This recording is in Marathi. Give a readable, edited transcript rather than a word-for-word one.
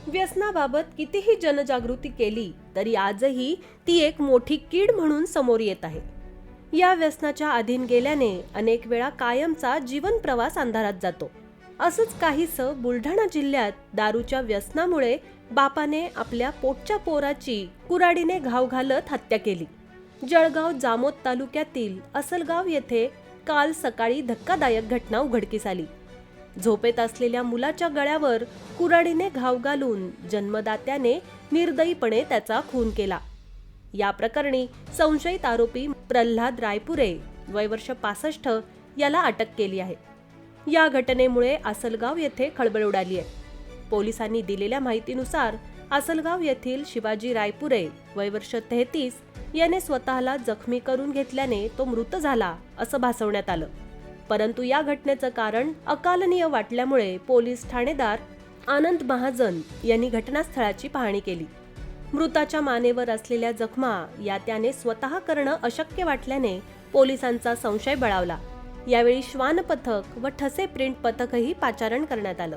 व्यसनाबाबत कितीही जनजागृती केली तरी आजही ती एक मोठी कीड म्हणून समोर येत आहे. या व्यसनाच्या अधीन गेल्याने अनेक वेळा कायमचा जीवन प्रवास अंधारात जातो. असंच काहीसं बुलढाणा जिल्ह्यात दारूच्या व्यसनामुळे बापाने आपल्या पोटच्या पोराची कुऱ्हाडीने घाव घालत हत्या केली. जळगाव जामोद तालुक्यातील असलगाव येथे काल सकाळी धक्कादायक घटना उघडकीस आली. झोपेत असलेल्या मुलाच्या गळ्यावर कुऱ्हाडीने घाव घालून जन्मदात्याने निर्दयीपणे त्याचा खून केला. या प्रकरणी संशयित आरोपी प्रल्हाद रायपुरे वय वर्ष 65 याला अटक केली आहे. या घटनेमुळे असलगाव येथे खळबळ उडाली आहे. पोलिसांनी दिलेल्या माहितीनुसार असलगाव येथील शिवाजी रायपुरे वय वर्ष 33 याने स्वतःला जखमी करून घेतल्याने तो मृत झाला असं भासवण्यात आलं. परंतु या घटनेचं कारण अकालनीय वाटल्यामुळे पोलीस ठाणेदार आनंद महाजन यांनी घटनास्थळाची पाहणी केली. मृताच्या मानेवर असलेल्या जखमा या त्याने स्वतः करणं अशक्य वाटल्याने पोलिसांचा संशय बळावला. यावेळी श्वान पथक व ठसे प्रिंट पथकही पाचारण करण्यात आलं.